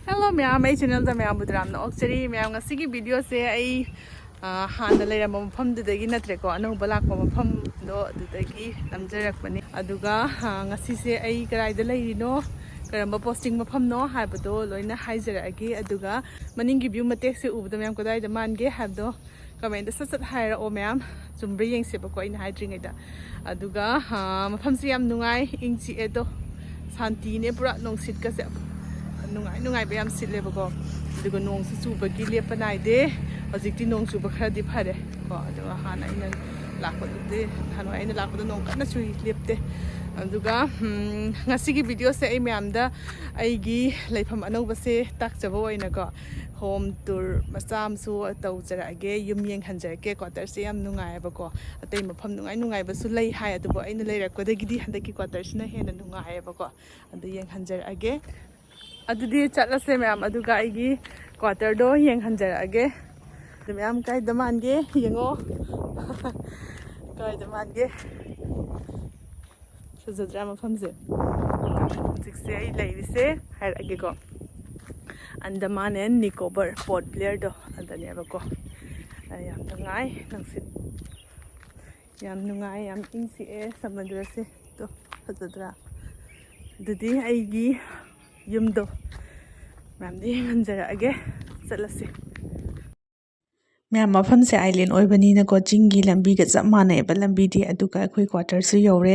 Hello ma'am, my channel da ma'am budram na oxeri ma'am ngasi ki video se ai han da leira mafam dudagi natre ko anouba lakpa mafam do dudagi namjarak pani aduga ngasi se ai karai da leirino karamba posting mafam no habdo loina haijaragi aduga maningi view matek se ubda ma'am kodai da mange habdo comment da sat haira o ma'am chumbri yeng se ba ko ina haidringai da aduga mafam se yam nungai ingchi edo santi ne pura nongsit ka se nungai bayam sitlebako aduga nong su chubagi lepa naide hojikti nong chuba kharadi phare ko aduga hana ina lakpadu hano aina lakpadu nong kana chui lepte aduga ngasi gi video se ai myam da aigi leifam anouba se takjabo oina ko home tour masam su tawjarage yum yeng hanjarage quarter se yam nungai bako atai mafam nungai ba su lei hai adubo aina leirakwadagidi handaki quarter sina hena nungai bako adu yeng hanjarage adudi chatlase ma'am aduga aigi quarter do yeng hanjarage ma'am kai damange yengo kai damange fazadra mafamse jikse ai leirise hairage ko Andaman and Nicobar Portblair do adane bako yam nungai nangsit yam nungai yam ingsi e samandra se to fazadra adudi aigi yumdo ma'am di hanjarage chatlase ma'am मफम से island ओइबनीना को चिंगी लंबी का जब माने बा लंबी दी अदुका अखोई क्वार्टर से यौरे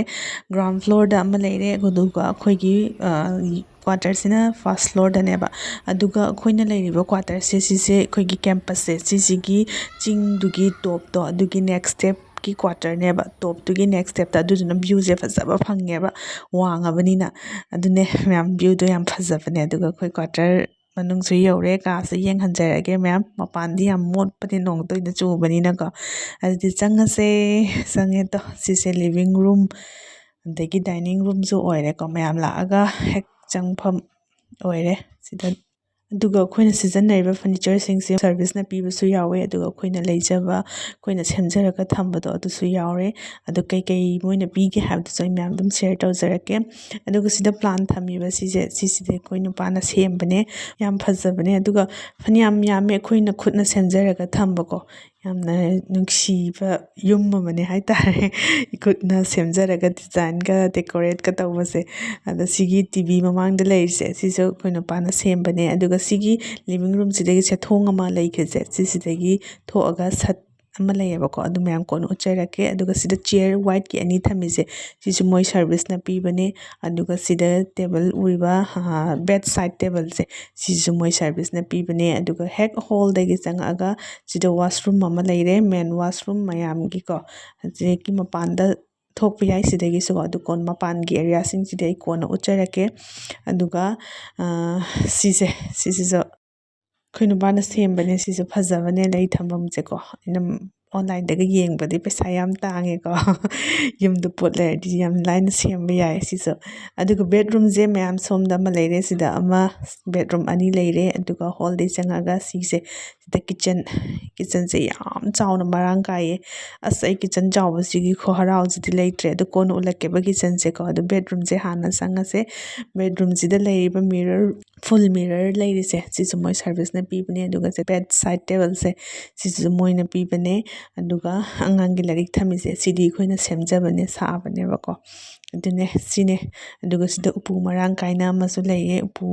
ग्राउंड फ्लोर दा अमा लेरे अदुका अखोईगी क्वार्टर से ना फर्स्ट फ्लोर दने बा अदुका अखोईना लेरिबा क्वार्टर से सिसे अखोईगी कैंपस से सिसिगी चिंग दुगी टॉप तो अदुगी नेक्स्ट स्टेप की क्वार्टर ने बा टॉप दुगी नेक्स्ट स्टेप ता अदुना व्यू जे फजबा फंगेबा वांगाबनीना अदुने मैम व्यू दो याम फजबने अदुगा अखोई क्वार्टर मनुंग से यौरे का से यंग हंजरगे मैम मपानदी याम मोटपदि नोंग तोइना चुबनीना को अदि चंगसे संगे तो सिसे लिविंग रूम अदगी डाइनिंग रूम जो ओइरे को मैम लागा हेक चंगफम ओइरे सिदा अदुगा अखोइना सिजननाइबा फर्नीचर सिंगसे सर्विस ना पीबसु यावे अदुगा अखोइना लेजबा अखोइना सेमजरगा थंबदो अदुसु यावे अदु कई कई मोइना पीगे हाबदसु मैम दम शेयर तौजरके अदुगा सिदा प्लान थमीबा सिजे सिसिदे अखोइना पाना सेमबने याम फजबने अदुगा फनियाम यामे अखोइना खुदना सेमजरगा थंबको यामना नुंगसीबा युम मने हाइतारे खुदना सेमजरगा डिजाइन का डेकोरेट का तौबसे अदा सिगी टीवी ममांग द लेइसे सिसो अखोइना पाना सेमबने अदुगा सिगी लिविंग रूम सिदगी से थोंग अमा लेइखेजे सिसिदगी थोअगा सत अमा लेयबको अदु मैम कोन उच्चरके अदुगा सिदा चेयर व्हाइट की अनि थमिसे सिसु मोय सर्विस ना पीबने अदुगा सिदा टेबल उइबा बेड साइड टेबल से सिसु मोय सर्विस ना पीबने अदुगा हेक हॉल दगी चंगागा सिदा वॉशरूम अमा लेइरे मेन वॉशरूम मयाम की को जे की मपानदा थोप याई सिदगी सो अदु कोन मपान की एरिया सिंग सिदे कोन उच्चरके अदुगा सिसे सिसे खैनुबाना सेमबने सिसु फजबने लई थममसे को इनम ऑनलाइन दगा येंगबदि पैसा याम तांगे को युमदु पोट लेरदि याम लाइन सेमबा याय सिसु अदुगा बेडरूम जे मैम सोमदा अमा लेरे सिदा अमा बेडरूम अनि लेरे अदुगा हॉल दे चंगागा सिसे सिदा किचन से याम चावना मरांग काये असै किचन चावबसिगी खो हराव जिदि लेट्रे अदु कोन उलकेबा किचन से को अदु बेडरूम से हाना संगसे बेडरूम जिदा लेरिबा मिरर फुल मिरर लेरिसे सिसु मोय सर्विस ना पीबने अदुगा से बेड साइड टेबल से सिसु मोय ना पीबने अदुगा अंगांगी लारिक थमिसे सिदी खोइना सेमजबने साबने बको अदुने सिने अदुगा सिदा उपु मरांग काइना अमसु लेये उपु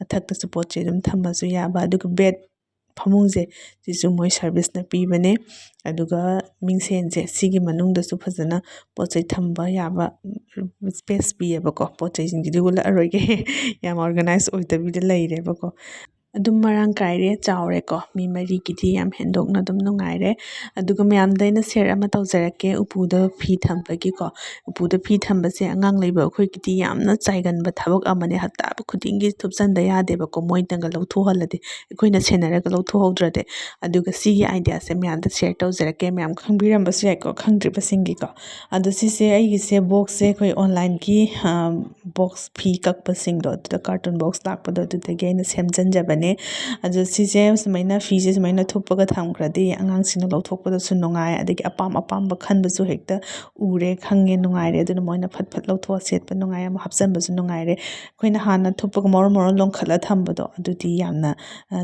मथक्तसु पोचे दम थमसु याबा अदुगा बेड फमुंगजे सिसु मोय सर्विस ना पीबने अदुगा मिंगसेनजे सिगी मनुंगदसु फजना पोचे थंबा याबा स्पेस पीयबको पोचे जिंगिदि गुला अरोगे याम ऑर्गेनाइज ओइतबिदे लेइरेबको अदुम मरांग काइरे चावरे को मी मरी किथि याम हेंडोकना दम नुंगाइरे अदुगा म्याम दैना शेयर अमा तौजरके उपुदा फी थंबगी को उपुदा फी थंबसे अंगांग लेबा अखोय किथि यामना चाइगनबा थबक अमने हत्ताब खुदिंगी थुपसंदा यादेबा को मोइतंगा लौथोहलदे अखोयना सेनरगा लौथोहौद्रदे अदुगा सिगी आइडिया से म्याम दा शेयर तौजरके म्याम खंबिरमबसु याको खंद्रिबसिंगी को अदु सिसे आइगिसे बॉक्स से अखोय ऑनलाइन की बॉक्स फी ककपसिंगदो अदुदा कार्टून बॉक्स लाकपदो अदुदगे आइना सेमजनजबने ꯊꯝꯕꯅꯦ ꯑꯗꯨ ꯁꯤꯁꯦ ꯁꯨꯃꯥꯏꯅ ꯐꯤꯁꯦ ꯁꯨꯃꯥꯏꯅ ꯊꯨꯞꯄꯒ ꯊꯝꯈ꯭ꯔꯗꯤ ꯑꯉꯥꯡꯁꯤꯡꯅ ꯂꯧꯊꯣꯛꯄꯗꯁꯨ ꯅꯨꯡꯉꯥꯏ ꯑꯗꯒꯤ ꯑꯄꯥꯝꯕ ꯈꯟꯕꯁꯨ ꯍꯦꯛꯇ ꯎꯔꯦ ꯈꯪꯉꯦ ꯅꯨꯡꯉꯥꯏꯔꯦ ꯑꯗꯨꯅ ꯃꯣꯏꯅ ꯐꯠ ꯐꯠ ꯂꯧꯊꯣꯛꯑ ꯁꯦꯠꯄ ꯅꯨꯡꯉꯥꯏ ꯑꯃꯨꯛ ꯍꯥꯞꯆꯤꯟꯕꯁꯨ ꯅꯨꯡꯉꯥꯏꯔꯦ ꯑꯩꯈꯣꯏꯅ ꯍꯥꯟꯅ ꯊꯨꯞꯄꯒ ꯃꯔꯣꯟ ꯂꯣꯟꯈꯠꯂ ꯊꯝꯕꯗꯣ ꯑꯗꯨꯗꯤ ꯌꯥꯝꯅ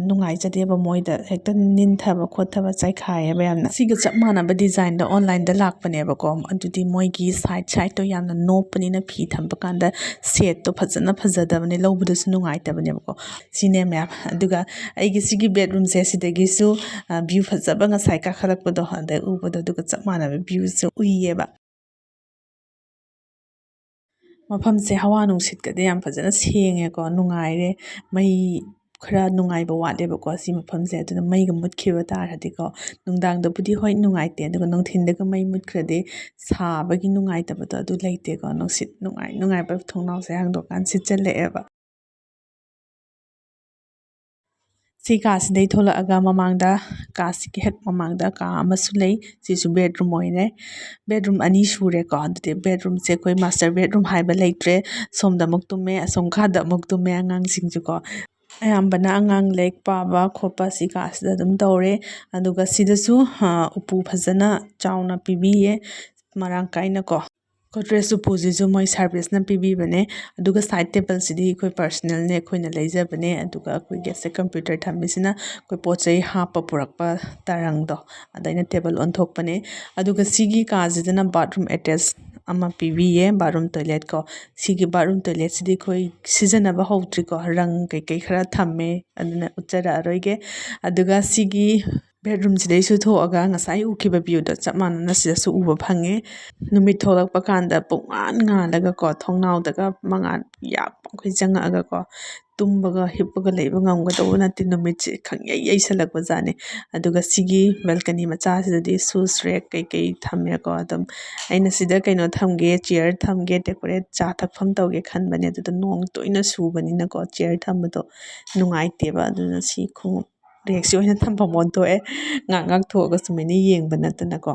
ꯅꯨꯡꯉꯥꯏꯖꯗꯦꯕ ꯃꯣꯏꯗ ꯍꯦꯛꯇ ꯅꯤꯟꯊꯕ ꯈꯣꯠꯊꯕ ꯆꯥꯏꯈꯥꯏꯌꯦꯕ ꯌꯥꯝꯅ ꯁꯤꯒ ꯆꯞ ꯃꯥꯟꯅꯕ ꯗꯤꯖꯥꯏꯟꯗ ꯑꯣꯟꯂꯥꯏꯟꯗ ꯂꯥꯛꯄꯅꯦꯕꯀꯣ ꯑꯗꯨꯗꯤ ꯃꯣꯏꯒꯤ ꯁꯥꯏꯗꯇꯣ ꯌꯥꯝꯅ ꯅꯣꯞꯄꯅꯤꯅ ꯐꯤ ꯊꯝꯕ ꯀꯥꯟꯗ ꯁꯦꯠꯇꯣ ꯐꯖꯗꯕꯅꯦ ꯂꯧꯕꯗꯁꯨ ꯅꯨꯡꯉꯥꯏꯇꯕꯅꯦꯕꯀꯣ ꯁꯤꯅꯦ ꯃꯌꯥꯝ ꯑꯗꯨꯒ ꯑꯩꯒꯤ ꯁꯤꯒꯤ ꯕꯦꯗꯔꯨꯝꯁꯦ ꯁꯤꯗꯒꯤꯁꯨ ꯚ꯭ꯌꯨ ꯐꯖꯕ ꯉꯁꯥꯏ ꯀꯥꯈꯠꯂꯛꯄꯗꯣ ꯑꯗ ꯎꯕꯗꯣ ꯑꯗꯨꯒ ꯆꯞ ꯃꯥꯟꯅꯕ ꯚ꯭ꯌꯨꯁꯨ ꯎꯏꯌꯦꯕ ꯃꯐꯝꯁꯦ ꯍꯋꯥ ꯅꯨꯡꯁꯤꯠꯀꯗꯤ ꯌꯥꯝ ꯐꯖꯅ ꯁꯦꯡꯉꯦꯀꯣ ꯅꯨꯡꯉꯥꯏꯔꯦ ꯃꯩ ꯈꯔ ꯅꯨꯡꯉꯥꯏꯕ ꯋꯥꯠꯂꯦꯕꯀꯣ ꯁꯤ ꯃꯐꯝꯁꯦ ꯑꯗꯨꯅ ꯃꯩꯒ ꯃꯨꯠꯈꯤꯕ ꯇꯥꯔꯗꯤꯀꯣ ꯅꯨꯡꯗꯥꯡꯗꯕꯨꯗꯤ ꯍꯣꯏ ꯅꯨꯡꯉꯥꯏꯇꯦ ꯑꯗꯨꯒ ꯅꯨꯡꯊꯤꯟꯗꯒ ꯃꯩ ꯃꯨꯠꯈ꯭ꯔꯗꯤ ꯁꯥꯕꯒꯤ ꯅꯨꯡꯉꯥꯏꯇꯕꯗꯣ ꯑꯗꯨ ꯂꯩꯇꯦꯀꯣ ꯅꯨꯡꯁꯤꯠ ꯅꯨꯡꯉꯥꯏꯕ ꯊꯣꯡꯅꯥꯎꯁꯦ ꯍꯥꯡꯗꯣꯛꯀꯥꯟ ꯁꯤꯠꯆꯜꯂꯛꯑꯦꯕ ꯁꯤ ꯀꯥꯁꯤꯗꯩ ꯊꯣꯛꯂꯛꯑꯒ ꯃꯃꯥꯡꯗ ꯀꯥꯁꯤꯒꯤ ꯍꯦꯛ ꯃꯃꯥꯡꯗ ꯀꯥ ꯑꯃꯁꯨ ꯂꯩ ꯁꯤꯁꯨ ꯕꯦꯗꯔꯨꯝ ꯑꯣꯏꯔꯦ ꯕꯦꯗꯔꯨꯝ ꯑꯅꯤ ꯁꯨꯔꯦꯀꯣ ꯑꯗꯨꯗꯤ ꯕꯦꯗꯔꯨꯝꯁꯦ ꯑꯩꯈꯣꯏ ꯃꯥꯁꯇꯔ ꯕꯦꯗꯔꯨꯝ ꯍꯥꯏꯕ ꯂꯩꯇ꯭ꯔꯦ ꯁꯣꯝꯗ ꯑꯃꯨꯛ ꯇꯨꯝꯃꯦ ꯑꯁꯣꯝ ꯈꯥꯗ ꯑꯃꯨꯛ ꯇꯨꯝꯃꯦ ꯑꯉꯥꯡꯁꯤꯡꯁꯨꯀꯣ ꯑꯌꯥꯝꯕꯅ ꯑꯉꯥꯡ ꯂꯥꯏꯔꯤꯛ ꯄꯥꯕ ꯈꯣꯠꯄ ꯁꯤ ꯀꯥꯁꯤꯗ ꯑꯗꯨꯝ ꯇꯧꯔꯦ ꯑꯗꯨꯒ ꯁꯤꯗꯁꯨ ꯎꯄꯨ ꯐꯖꯅ ꯆꯥꯎꯅ ꯄꯤꯕꯤꯌꯦ ꯃꯔꯥꯡ ꯀꯥꯏꯅꯀꯣ ꯒꯣꯗ꯭ꯔꯦꯖ ꯎꯄꯨꯁꯤꯁꯨ ꯃꯣꯏ ꯁꯥꯔꯚꯤꯁꯅ ꯄꯤꯕꯤꯕꯅꯦ ꯑꯗꯨꯒ ꯁꯥꯏꯠ ꯇꯦꯕꯜꯁꯤꯗꯤ ꯑꯩꯈꯣꯏ ꯄꯔꯁꯅꯦꯜꯅꯦ ꯑꯩꯈꯣꯏꯅ ꯂꯩꯖꯕꯅꯦ ꯑꯗꯨꯒ ꯑꯩꯈꯣꯏꯒꯤꯁꯦ ꯀꯝꯄ꯭ꯌꯨꯇꯔ ꯊꯝꯃꯤꯁꯤꯅ ꯑꯩꯈꯣꯏ ꯄꯣꯠ ꯆꯩ ꯍꯥꯞꯄ ꯄꯨꯔꯛꯄ ꯇꯔꯪꯗꯣ ꯑꯗꯩꯅ ꯇꯦꯕꯜ ꯑꯣꯟꯊꯣꯛꯄꯅꯦ ꯑꯗꯨꯒ ꯁꯤꯒꯤ ꯀꯥꯁꯤꯗꯅ ꯕꯥꯠꯔꯨꯝ ꯑꯦꯇꯦꯆ ꯑꯃ ꯄꯤꯕꯤꯌꯦ ꯕꯥꯠꯔꯨꯝ ꯇꯣꯏꯂꯦꯠ ꯀꯣ ꯁꯤꯒꯤ ꯕꯥꯠꯔꯨꯝ ꯇꯣꯏꯂꯦꯠꯁꯤꯗꯤ ꯑꯩꯈꯣꯏ ꯁꯤꯖꯤꯟꯅꯕ ꯍꯧꯗ꯭ꯔꯤꯀꯣ ꯔꯪ ꯀꯩꯀꯩ ꯈꯔ ꯊꯝꯃꯦ ꯑꯗꯨꯅ ꯎꯠꯆꯔꯛꯑꯔꯣꯏꯒꯦ ꯑꯗꯨꯒ ꯁꯤꯒꯤ ꯕꯦꯗꯔꯨꯝꯁꯤꯗꯩꯁꯨ ꯊꯣꯛꯑꯒ ꯉꯁꯥꯏ ꯎꯈꯤꯕ ꯚ꯭ꯌꯨꯗꯣ ꯆꯞ ꯃꯥꯟꯅꯅ ꯁꯤꯗꯁꯨ ꯎꯕ ꯐꯪꯉꯦ ꯅꯨꯃꯤꯠ ꯊꯣꯛꯂꯛꯄ ꯀꯥꯟꯗ ꯄꯨꯡꯉꯥꯟ ꯉꯥꯜꯂꯒꯀꯣ ꯊꯣꯡꯅꯥꯎꯗꯒ ꯃꯉꯥꯟ ꯌꯥꯛꯄ ꯑꯩꯈꯣꯏ ꯆꯪꯉꯛꯑꯒꯀꯣ ꯇꯨꯝꯕꯒ ꯍꯤꯞꯄꯒ ꯂꯩꯕ ꯉꯝꯒꯗꯧꯕ ꯅꯠꯇꯦ ꯅꯨꯃꯤꯠꯁꯦ ꯈꯪꯌꯩ ꯌꯩꯁꯜꯂꯛꯄ ꯖꯥꯠꯅꯤ ꯑꯗꯨꯒ ꯁꯤꯒꯤ ꯕꯦꯜꯀꯅꯤ ꯃꯆꯥꯁꯤꯗꯗꯤ ꯁꯨꯁ ꯔꯦꯛ ꯀꯩꯀꯩ ꯊꯝꯃꯦꯀꯣ ꯑꯗꯨꯝ ꯑꯩꯅ ꯁꯤꯗ ꯀꯩꯅꯣ ꯊꯝꯒꯦ ꯆꯤꯌꯔ ꯊꯝꯒꯦ ꯗꯦꯀꯣꯔꯦꯠ ꯆꯥ ꯊꯛꯐꯝ ꯇꯧꯒꯦ ꯈꯟꯕꯅꯦ ꯑꯗꯨꯗ ꯅꯣꯡ ꯇꯣꯏꯅ ꯁꯨꯕꯅꯤꯅꯀꯣ ꯆꯤꯌꯔ ꯊꯝꯕꯗꯣ ꯅꯨꯡꯉꯥꯏꯇꯦꯕ ꯑꯗꯨꯅ ꯁꯤ ꯈꯣꯡꯎꯞ ꯔꯦꯛꯁꯤ ꯑꯣꯏꯅ ꯊꯝꯐꯝ ꯑꯣꯟꯊꯣꯛꯑꯦ ꯉꯥꯛ ꯊꯣꯛꯑꯒ ꯁꯨꯃꯥꯏꯅ ꯌꯦꯡꯕ ꯅꯠꯇꯅꯀꯣ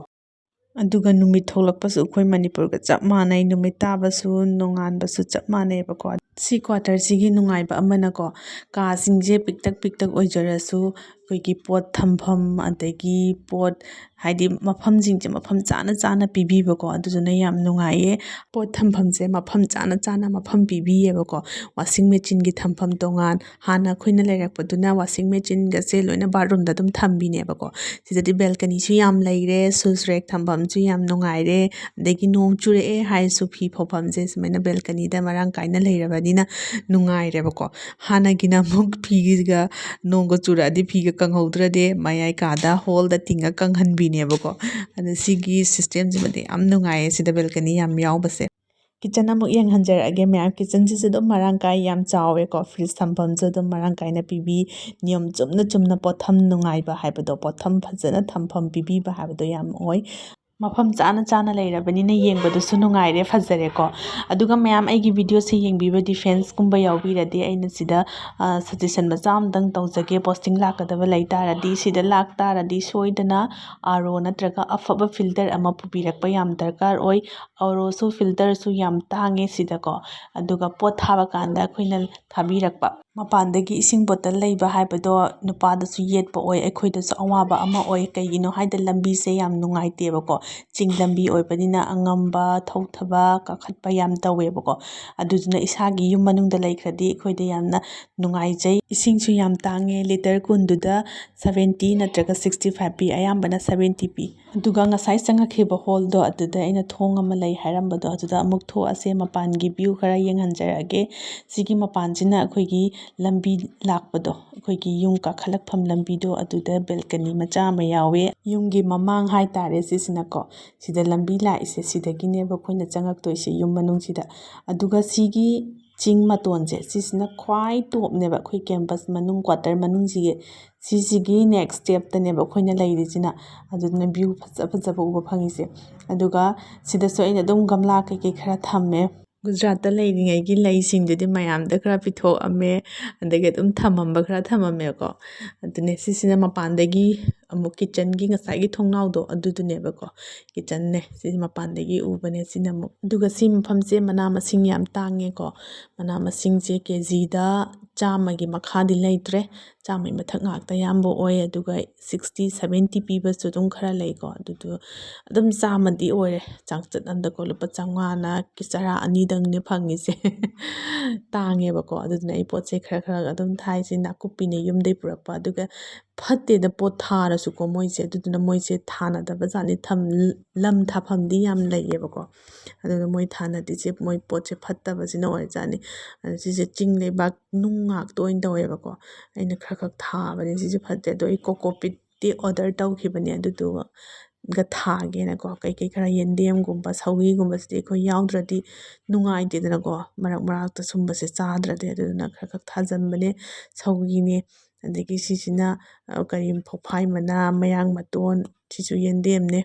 ꯑꯗꯨꯒ ꯅꯨꯃꯤꯠ ꯊꯣꯛꯂꯛꯄꯁꯨ ꯑꯩꯈꯣꯏ ꯃꯅꯤꯄꯨꯔꯒ ꯆꯞ ꯃꯥꯟꯅꯩ ꯅꯨꯃꯤꯠ ꯇꯥꯕꯁꯨ ꯅꯣꯡꯉꯥꯟꯕꯁꯨ ꯆꯞ ꯃꯥꯟꯅꯩꯕꯀꯣ ꯁꯤ ꯀ꯭ꯋꯥꯇꯔꯁꯤꯒꯤ ꯅꯨꯡꯉꯥꯏꯕ ꯑꯃꯅꯀꯣ ꯀꯥꯁꯤꯡꯁꯦ ꯄꯤꯛꯇꯛ ꯑꯣꯏꯖꯔꯁꯨ ꯑꯩꯈꯣꯏꯒꯤ ꯄꯣꯠ ꯊꯝꯐꯝ ꯑꯗꯒꯤ ꯄꯣꯠ ꯍꯥꯏꯗꯤ ꯃꯐꯝꯁꯤꯡꯁꯦꯃꯐꯝ ꯆꯥꯅ ꯄꯤꯕꯤꯕꯀꯣ ꯑꯗꯨꯗꯨꯅ ꯌꯥꯝ ꯅꯨꯡꯉꯥꯏꯌꯦ ꯄꯣꯠ ꯊꯝꯐꯝꯁꯦ ꯃꯐꯝ ꯆꯥꯅ ꯃꯐꯝ ꯄꯤꯕꯤꯌꯦꯕꯀꯣ ꯋꯥꯁꯤꯡ ꯃꯦꯆꯤꯟꯒꯤ ꯊꯝꯐꯝ ꯇꯣꯉꯥꯟ ꯍꯥꯟꯅ ꯑꯩꯈꯣꯏꯅ ꯂꯩꯔꯛꯄꯗꯨꯅ ꯋꯥꯁꯤꯡ ꯃꯦꯆꯤꯟꯒꯁꯦ ꯂꯣꯏꯅ ꯕꯥꯠꯔꯨꯝꯗ ꯑꯗꯨꯝ ꯊꯝꯕꯤꯅꯦꯕꯀꯣ ꯁꯤꯗꯗꯤ ꯕꯦꯜꯀꯅꯤꯁꯨ ꯌꯥꯝ ꯂꯩꯔꯦ ꯁꯨꯁ ꯔꯦꯛ ꯊꯝꯐꯝꯁꯨ ꯌꯥꯝ ꯅꯨꯡꯉꯥꯏꯔꯦ ꯑꯗꯒꯤ ꯅꯣꯡ ꯆꯨꯔꯛꯑꯦ ꯍꯥꯏꯔꯁꯨ ꯐꯤ ꯐꯧꯐꯝꯁꯦ ꯁꯨꯃꯥꯏꯅ ꯕꯦꯜꯀꯅꯤꯗ ꯃꯔꯥꯡ ꯀꯥꯏꯅ ꯂꯩꯔꯕꯅꯤꯅ ꯅꯨꯡꯉꯥꯏꯔꯦꯕꯀꯣ ꯍꯥꯟꯅꯒꯤꯅ ꯑꯃꯨꯛ ꯐꯤꯒ ꯅꯣꯡꯒ ꯆꯨꯔꯛꯑꯗꯤ ꯐꯤꯒ ꯀꯪꯍꯧꯗ꯭ꯔꯗꯤ ꯃꯌꯥꯏ ꯀꯥꯗ ꯍꯣꯜꯗ ꯇꯤꯡꯉ ꯀꯪꯍꯟꯕꯤꯅꯦꯕꯀꯣ ꯑꯗ ꯁꯤꯒꯤ ꯁꯤꯁꯇꯦꯝꯁꯤꯃꯗꯤ ꯌꯥꯝ ꯅꯨꯡꯉꯥꯏꯌꯦ ꯁꯤꯗ ꯕꯦꯜꯀꯅꯤ ꯌꯥꯝ ꯌꯥꯎꯕꯁꯦ ꯀꯤꯠꯆꯟ ꯑꯃꯨꯛ ꯌꯦꯡꯍꯟꯖꯔꯛꯑꯒꯦ ꯃꯌꯥꯝ ꯀꯤꯠꯆꯟꯁꯤꯁꯨ ꯑꯗꯨꯝ ꯃꯔꯥꯡ ꯀꯥꯏ ꯌꯥꯝ ꯆꯥꯎꯋꯦꯀꯣ ꯐ꯭ꯔꯤꯖ ꯊꯝꯐꯝꯁꯨ ꯑꯗꯨꯝ ꯃꯔꯥꯡ ꯀꯥꯏꯅ ꯄꯤꯕꯤ ꯅꯤꯌꯣꯝ ꯆꯨꯝꯅ ꯄꯣꯠꯊꯝ ꯅꯨꯡꯉꯥꯏꯕ ꯍꯥꯏꯕꯗꯣ ꯄꯣꯠꯊꯝ ꯐꯖꯅ ꯊꯝꯐꯝ ꯄꯤꯕꯤꯕ ꯍꯥꯏꯕꯗꯣ ꯌꯥꯝ ꯑꯣꯏ ꯃꯐꯝ ꯆꯥꯅ ꯂꯩꯔꯕꯅꯤꯅ ꯌꯦꯡꯕꯗꯁꯨ ꯅꯨꯡꯉꯥꯏꯔꯦ ꯐꯖꯔꯦꯀꯣ ꯑꯗꯨꯒ ꯃꯌꯥꯝ ꯑꯩꯒꯤ ꯚꯤꯗꯤꯑꯣꯁꯦ ꯌꯦꯡꯕꯤꯕ ꯗꯤꯐꯦꯟꯁꯀꯨꯝꯕ ꯌꯥꯎꯕꯤꯔꯗꯤ ꯑꯩꯅ ꯁꯤꯗ ꯁꯖꯦꯁꯟ ꯃꯆꯥ ꯑꯃꯇꯪ ꯇꯧꯖꯒꯦ ꯄꯣꯁꯇꯤꯡ ꯂꯥꯛꯀꯗꯕ ꯂꯩ ꯇꯥꯔꯗꯤ ꯁꯤꯗ ꯂꯥꯛꯇꯥꯔꯗꯤ ꯁꯣꯏꯗꯅ ꯑꯥꯔ ꯑꯣ ꯅꯠꯇ꯭ꯔꯒ ꯑꯐꯕ ꯐꯤꯜꯇꯔ ꯑꯃ ꯄꯨꯕꯤꯔꯛꯄ ꯌꯥꯝ ꯗꯔꯀꯥꯔ ꯑꯣꯏ ꯑꯥꯔꯣꯁꯨ ꯐꯤꯜꯇꯔꯁꯨ ꯌꯥꯝ ꯇꯥꯡꯉꯦ ꯁꯤꯗꯀꯣ ꯑꯗꯨꯒ ꯄꯣꯠ ꯊꯥꯕ ꯀꯥꯟꯗ ꯑꯩꯈꯣꯏꯅ ꯊꯥꯕꯤꯔꯛꯄ ꯃꯄꯥꯟꯗꯒꯤ ꯏꯁꯤꯡ ꯕꯣꯇꯜ ꯂꯩꯕ ꯍꯥꯏꯕꯗꯣ ꯅꯨꯄꯥꯗꯁꯨ ꯌꯦꯠꯄ ꯑꯣꯏ ꯑꯩꯈꯣꯏꯗꯁꯨ ꯑꯋꯥꯕ ꯑꯃ ꯑꯣꯏ ꯀꯩꯒꯤꯅꯣ ꯍꯥꯏꯗ ꯂꯝꯕꯤꯁꯦ ꯌꯥꯝ ꯅꯨꯡꯉꯥꯏꯇꯦꯕꯀꯣ ꯆꯤꯡ ꯂꯝꯕꯤ ꯑꯣꯏꯕꯅꯤꯅ ꯑꯉꯝꯕ ꯊꯧꯊꯕ ꯀꯥꯈꯠꯄ ꯌꯥꯝ ꯇꯧꯋꯦꯕꯀꯣ ꯑꯗꯨꯗꯨꯅ ꯏꯁꯥꯒꯤ ꯌꯨꯝ ꯃꯅꯨꯡꯗ ꯂꯩꯈ꯭ꯔꯗꯤ ꯑꯩꯈꯣꯏꯗ ꯌꯥꯝꯅ ꯅꯨꯡꯉꯥꯏꯖꯩ ꯏꯁꯤꯡꯁꯨ ꯌꯥꯝ ꯇꯥꯡꯉꯦ ꯂꯤꯇꯔ ꯀꯨꯟꯗꯨꯗ 70 ꯅꯠꯇ꯭ꯔꯒ 65 ꯄꯤ ꯑꯌꯥꯝꯕꯅ 70 ꯄꯤ ꯑꯗꯨꯒ ꯉꯁꯥꯏ ꯆꯪꯉꯛꯈꯤꯕ ꯍꯣꯜꯗꯣ ꯑꯗꯨꯗ ꯑꯩꯅ ꯊꯣꯡ ꯑꯃ ꯂꯩ ꯍꯥꯏꯔꯝꯕꯗꯣ ꯑꯗꯨꯗ ꯑꯃꯨꯛ ꯊꯣꯛꯑꯁꯦ ꯃꯄꯥꯟꯒꯤ ꯚ꯭ꯌꯨ ꯈꯔ ꯌꯦꯡꯍꯟꯖꯔꯛꯑꯒꯦ ꯁꯤꯒꯤ ꯃꯄꯥꯟꯁꯤꯅ ꯑꯩꯈꯣꯏꯒꯤ ꯂꯝꯕꯤ ꯂꯥꯛꯄꯗꯣ ꯑꯩꯈꯣꯏꯒꯤ ꯌꯨꯝ ꯀꯥꯈꯠꯂꯛꯐꯝ ꯂꯝꯕꯤꯗꯣ ꯑꯗꯨꯗ ꯕꯦꯜꯀꯅꯤ ꯃꯆꯥ ꯑꯃ ꯌꯥꯎꯋꯦ ꯌꯨꯝꯒꯤ ꯃꯃꯥꯡ ꯍꯥꯏꯇꯥꯔꯦ ꯁꯤꯁꯤꯅꯀꯣ ꯁꯤꯗ ꯂꯝꯕꯤ ꯂꯥꯛꯏꯁꯦ ꯁꯤꯗꯒꯤꯅꯦꯕ ꯑꯩꯈꯣꯏꯅ ꯆꯪꯉꯛꯇꯣꯏꯁꯦ ꯌꯨꯝ ꯃꯅꯨꯡꯁꯤꯗ ꯑꯗꯨꯒ ꯁꯤꯒꯤ ꯆꯤꯡ ꯃꯇꯣꯟꯁꯦ ꯁꯤꯁꯤꯅ ꯈ꯭ꯋꯥꯏ ꯇꯣꯞꯅꯦꯕ ꯑꯩꯈꯣꯏ ꯀꯦꯝꯄꯁ ꯃꯅꯨꯡ ꯀ꯭ꯋꯥꯇꯔ ꯃꯅꯨꯡꯁꯤꯒꯤ ꯁꯤꯁꯤꯒꯤ ꯅꯦꯛꯁ ꯁ꯭ꯇꯦꯞꯇꯅꯦꯕ ꯑꯩꯈꯣꯏꯅ ꯂꯩꯔꯤꯁꯤꯅ ꯑꯗꯨꯗꯨꯅ ꯚ꯭ꯌꯨ ꯐꯖꯕ ꯎꯕ ꯐꯪꯉꯤꯁꯦ ꯑꯗꯨꯒ ꯁꯤꯗꯁꯨ ꯑꯩꯅ ꯑꯗꯨꯝ ꯒꯝꯂꯥ ꯀꯩꯀꯩ ꯈꯔ ꯊꯝꯃꯦ ꯒꯨꯖꯔꯥꯠꯇ ꯂꯩꯔꯤꯉꯩꯒꯤ ꯂꯩꯁꯤꯡꯗꯨꯗꯤ ꯃꯌꯥꯝꯗ ꯈꯔ ꯄꯤꯊꯣꯛꯑꯝꯃꯦ ꯑꯗꯒꯤ ꯑꯗꯨꯝ ꯊꯝꯃꯝꯕ ꯈꯔ ꯊꯝꯃꯝꯃꯦꯀꯣ ꯑꯗꯨꯅꯦ ꯁꯤꯁꯤꯅ ꯃꯄꯥꯟꯗꯒꯤ ꯑꯃꯨꯛ ꯀꯤꯠꯆꯟꯒꯤ ꯉꯁꯥꯏꯒꯤ ꯊꯣꯡꯅꯥꯎꯗꯣ ꯑꯗꯨꯗꯨꯅꯦꯕꯀꯣ ꯀꯤꯠꯆꯟꯅꯦ ꯁꯤꯁꯦ ꯃꯄꯥꯟꯗꯒꯤ ꯎꯕꯅꯦ ꯁꯤꯅ ꯑꯃꯨꯛ ꯑꯗꯨꯒ ꯁꯤ ꯃꯐꯝꯁꯦ ꯃꯅꯥ ꯃꯁꯤꯡ ꯌꯥꯝ ꯇꯥꯡꯉꯦꯀꯣ ꯃꯅꯥ ꯃꯁꯤꯡꯁꯦ ꯀꯦꯖꯤꯗ 100ꯒꯤ ꯃꯈꯥꯗꯤ ꯂꯩꯇ꯭ꯔꯦ 100ꯒꯤ ꯃꯊꯛ ꯉꯥꯛꯇ ꯑꯌꯥꯝꯕ ꯑꯣꯏ ꯑꯗꯨꯒ 60-70 ꯄꯤꯕꯁꯨ ꯑꯗꯨꯝ ꯈꯔ ꯂꯩꯀꯣ ꯑꯗꯨꯗꯣ ꯑꯗꯨꯝ 100ꯗꯤ ꯑꯣꯏꯔꯦ ꯆꯥꯡꯆꯠ ꯑꯃꯗꯀꯣ ꯂꯨꯄꯥ 500ꯅ ꯆꯔꯥ 2ꯗꯪꯅꯦ ꯐꯪꯉꯤꯁꯦ ꯇꯥꯡꯉꯦꯕꯀꯣ ꯑꯗꯨꯗꯨꯅ ꯑꯩ ꯄꯣꯠ ꯆꯩ ꯈꯔ ꯈꯔ ꯑꯗꯨꯝ ꯊꯥꯏꯁꯦ ꯅꯥꯀꯨꯞꯄꯤꯅꯦ ꯌꯨꯝꯗꯩ ꯄꯨꯔꯛꯄ ꯑꯗꯨꯒ ꯐꯠꯇꯦꯗ ꯄꯣꯠ ꯊꯥꯔꯁꯨꯀꯣ ꯃꯣꯏꯁꯦ ꯑꯗꯨꯗꯨꯅ ꯃꯣꯏꯁꯦ ꯊꯥꯅꯗꯕ ꯖꯥꯠꯅꯤ ꯂꯝ ꯊꯥꯐꯝꯗꯤ ꯌꯥꯝ ꯂꯩꯌꯦꯕꯀꯣ ꯑꯗꯨꯒ ꯃꯣꯏ ꯊꯥꯅꯗꯤꯁꯦ ꯃꯣꯏ ꯄꯣꯠꯁꯦ ꯐꯠꯇꯕꯁꯤꯅ ꯑꯣꯏꯔꯖꯥꯠꯅꯤ ꯑꯗꯨ ꯁꯤꯁꯦ ꯆꯤꯡ ꯂꯩꯕꯥꯛ ꯅꯨꯡ ꯉꯥꯛꯇ ꯑꯣꯏꯅ ꯇꯧꯋꯦꯕꯀꯣ ꯑꯩꯅ ꯈꯔ ꯈꯔ ꯊꯥꯕꯅꯦ ꯁꯤꯁꯦ ꯐꯠꯇꯦ ꯑꯗꯣ ꯑꯩ ꯀꯣꯀꯣꯄꯤꯠꯇꯤ ꯑꯣꯔꯗꯔ ꯇꯧꯈꯤꯕꯅꯦ ꯑꯗꯨꯗꯨꯒ ꯊꯥꯒꯦꯅꯀꯣ ꯀꯩꯀꯩ ꯈꯔ ꯌꯦꯟꯗꯦꯝꯒꯨꯝꯕ ꯁꯧꯒ꯭ꯔꯤꯒꯨꯝꯕꯁꯤꯗꯤ ꯑꯩꯈꯣꯏ ꯌꯥꯎꯗ꯭ꯔꯗꯤ ꯅꯨꯡꯉꯥꯏꯇꯦꯗꯅꯀꯣ ꯃꯔꯛ ꯃꯔꯛꯇ ꯁꯨꯝꯕꯁꯦ ꯆꯥꯗ꯭ꯔꯗꯤ ꯑꯗꯨꯗꯨꯅ ꯈꯔ ꯈꯔ ꯊꯥꯖꯟꯕꯅꯦ ꯁꯧꯒ꯭ꯔꯤꯅꯦ ꯑꯗꯒꯤ ꯁꯤꯁꯤꯅ ꯀꯔꯤ ꯐꯧꯐꯥꯏ ꯃꯅꯥ ꯃꯌꯥꯡ ꯃꯇꯣꯟ ꯁꯤꯁꯨ ꯌꯦꯟꯗꯦꯝꯅꯦ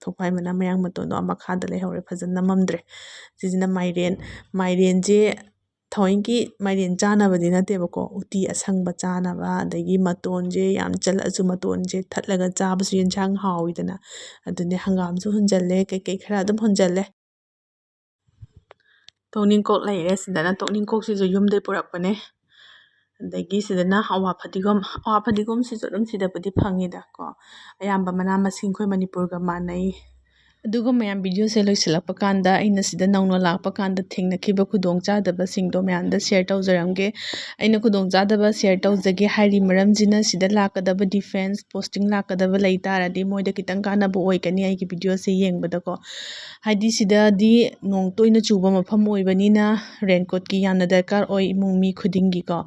ꯐꯧꯐꯥꯏ ꯃꯅꯥ ꯃꯌꯥꯡ ꯃꯇꯣꯟꯗꯣ ꯃꯈꯥꯗ ꯂꯩꯍꯧꯔꯦ ꯐꯖꯅ ꯅꯝꯃꯝꯗ꯭ꯔꯦ ꯁꯤꯁꯤꯅ ꯃꯥꯏꯔꯦꯟꯁꯦ ꯊꯑꯣꯏꯀꯤ ꯃꯥꯏꯔꯦꯟ ꯆꯥꯅꯕꯗꯤ ꯅꯠꯇꯦꯕꯀꯣ ꯎꯇꯤ ꯑꯁꯪꯕ ꯆꯥꯅꯕ ꯑꯗꯒꯤ ꯃꯇꯣꯟꯁꯦ ꯌꯥꯝ ꯆꯜꯂꯛꯑꯁꯨ ꯃꯇꯣꯟꯁꯦ ꯊꯠꯂꯒ ꯆꯥꯕꯁꯨ ꯌꯦꯟꯁꯥꯡ ꯍꯥꯎꯋꯤꯗꯅ ꯑꯗꯨꯅꯦ ꯍꯪꯒꯥꯝꯁꯨ ꯍꯨꯟꯖꯜꯂꯦ ꯀꯩꯀꯩ ꯈꯔ ꯑꯗꯨꯝ ꯍꯨꯟꯖꯜꯂꯦ ꯇꯣꯛꯅꯤꯡꯀꯣꯛ ꯂꯩꯔꯦ ꯁꯤꯗꯅ ꯇꯣꯛꯅꯤꯡꯀꯣꯛꯁꯤꯁꯨ ꯌꯨꯝꯗꯩ ꯄꯨꯔꯛꯄꯅꯦ ꯑꯗꯒꯤ ꯁꯤꯗꯅ ꯑꯋꯥ ꯐꯗꯤꯒꯣꯝꯁꯤꯁꯨ ꯑꯗꯨꯝ ꯁꯤꯗꯕꯨꯗꯤ ꯐꯪꯉꯤꯗ ꯀꯣ ꯑꯌꯥꯝꯕ ꯃꯅꯥ ꯃꯁꯤꯡ ꯑꯩꯈꯣꯏ ꯃꯅꯤꯄꯨꯔꯒ ꯃꯥꯟꯅꯩ ꯑꯗꯨꯒ ꯃꯌꯥꯝ ꯚꯤꯗꯤꯑꯣꯁꯦ ꯂꯣꯏꯁꯤꯜꯂꯛꯄ ꯀꯥꯟꯗ ꯑꯩꯅ ꯁꯤꯗ ꯅꯧꯅ ꯂꯥꯛꯄ ꯀꯥꯟꯗ ꯊꯦꯡꯅꯈꯤꯕ ꯈꯨꯗꯣꯡꯆꯥꯗꯕꯁꯤꯡꯗꯣ ꯃꯌꯥꯝꯗ ꯁꯦꯌꯔ ꯇꯧꯖꯔꯝꯒꯦ ꯑꯩꯅ ꯈꯨꯗꯣꯡꯆꯥꯗꯕ ꯁꯦꯌꯔ ꯇꯧꯖꯒꯦ ꯍꯥꯏꯔꯤ ꯃꯔꯝꯁꯤꯅ ꯁꯤꯗ ꯂꯥꯛꯀꯗꯕ ꯗꯤꯐꯦꯟꯁ ꯄꯣꯁꯇꯤꯡ ꯂꯥꯛꯀꯗꯕ ꯂꯩ ꯇꯥꯔꯗꯤ ꯃꯣꯏꯗ ꯈꯤꯇꯪ ꯀꯥꯟꯅꯕ ꯑꯣꯏꯒꯅꯤ ꯑꯩꯒꯤ ꯚꯤꯗꯤꯑꯣꯁꯦ ꯌꯦꯡꯕꯗꯀꯣ ꯍꯥꯏꯗꯤ ꯁꯤꯗꯗꯤ ꯅꯣꯡ ꯇꯣꯏꯅ ꯆꯨꯕ ꯃꯐꯝ ꯑꯣꯏꯕꯅꯤ나 ꯔꯦꯟꯀꯣꯠꯀꯤ ꯌꯥꯝꯅ ꯗꯔꯀꯥꯔ ꯑꯣꯏ ꯏꯃꯨꯡ ꯃꯤ ꯈꯨꯗꯤꯡꯒꯤꯀꯣ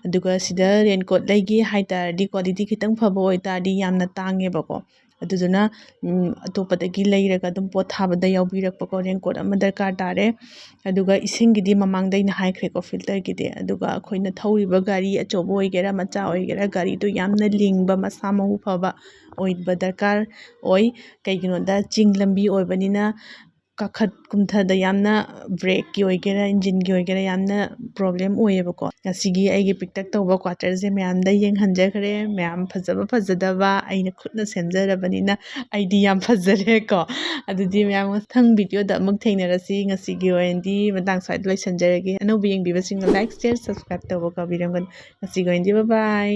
ꯑꯗꯨꯒ ꯁꯤꯗ ꯔꯦꯟꯀꯣꯠ ꯂꯩꯒꯦ ꯍꯥꯏꯇꯥꯔꯗꯤ ꯀ꯭ꯋꯥꯂꯤꯇꯤ ꯈꯤꯇꯪ ꯐꯕ ꯑꯣꯏꯇꯥꯔꯗꯤ ꯌꯥꯝꯅ ꯇꯥꯡꯉꯦꯕꯀꯣ ꯑꯗꯨꯗꯨꯅ ꯑꯇꯣꯞꯄꯗꯒꯤ ꯂꯩꯔꯒ ꯑꯗꯨꯝ ꯄꯣꯠ ꯊꯥꯕꯗ ꯌꯥꯎꯕꯤꯔꯛꯄꯀꯣ ꯔꯦꯟꯀꯣꯠ ꯑꯃ ꯗꯔꯀꯥꯔ ꯇꯥꯔꯦ ꯑꯗꯨꯒ ꯏꯁꯤꯡꯒꯤꯗꯤ ꯃꯃꯥꯡꯗ ꯑꯩꯅ ꯍꯥꯏꯈ꯭ꯔꯦꯀꯣ ꯐꯤꯜꯇꯔꯒꯤꯗꯤ ꯑꯗꯨꯒ ꯑꯩꯈꯣꯏꯅ ꯊꯧꯔꯤꯕ ꯒꯥꯔꯤ ꯑꯆꯧꯕ ꯑꯣꯏꯒꯦꯔꯥ ꯃꯆꯥ ꯑꯣꯏꯒꯦꯔꯥ ꯒꯥꯔꯤꯗꯣ ꯌꯥꯝꯅ ꯂꯤꯡꯕ ꯃꯁꯥ ꯃꯎ ꯐꯕ ꯑꯣꯏꯕ ꯗꯔꯀꯥꯔ ꯑꯣꯏ ꯀꯩꯒꯤꯅꯣꯗ ꯆꯤꯡ ꯂꯝꯕꯤ ꯑꯣꯏꯕꯅꯤꯅ ꯀꯥꯈꯠ ꯀꯨꯝꯊꯗ ꯌꯥꯝꯅ ꯕ꯭ꯔꯦꯛꯀꯤ ꯑꯣꯏꯒꯦꯔꯥ ꯏꯟꯖꯤꯟꯒꯤ ꯑꯣꯏꯒꯦꯔꯥ ꯌꯥꯝꯅ ꯄ꯭ꯔꯣꯕ꯭ꯂꯦꯝ ꯑꯣꯏꯌꯦꯕꯀꯣ ꯉꯁꯤꯒꯤ ꯑꯩꯒꯤ ꯄꯤꯛꯇꯛ ꯇꯧꯕ ꯀ꯭ꯋꯥꯇꯔꯁꯦ ꯃꯌꯥꯝꯗ ꯌꯦꯡꯍꯟꯖꯈ꯭ꯔꯦ ꯃꯌꯥꯝ ꯐꯖꯕ ꯐꯖꯗꯕ ꯑꯩꯅ ꯈꯨꯠꯅ ꯁꯦꯝꯖꯔꯕꯅꯤꯅ ꯑꯩꯗꯤ ꯌꯥꯝ ꯐꯖꯔꯦꯀꯣ ꯑꯗꯨꯗꯤ ꯃꯌꯥꯝ ꯃꯊꯪ ꯚꯤꯗꯤꯑꯣꯗ ꯑꯃꯨꯛ ꯊꯦꯡꯅꯔꯁꯤ ꯉꯁꯤꯒꯤ ꯑꯣꯏꯅꯗꯤ ꯃꯇꯥꯡ ꯁ꯭ꯋꯥꯏꯗ ꯂꯣꯏꯁꯤꯟꯖꯔꯒꯦ ꯑꯅꯧꯕ ꯌꯦꯡꯕꯤꯕꯁꯤꯡꯅ ꯂꯥꯏꯛ ꯁꯤꯌꯔ ꯁꯕꯁꯀ꯭ꯔꯥꯏꯕ ꯇꯧꯕ ꯀꯥꯎꯕꯤꯔꯝꯒꯅꯨ ꯉꯁꯤꯒꯤ ꯑꯣꯏꯅꯗꯤ ꯕꯥꯏ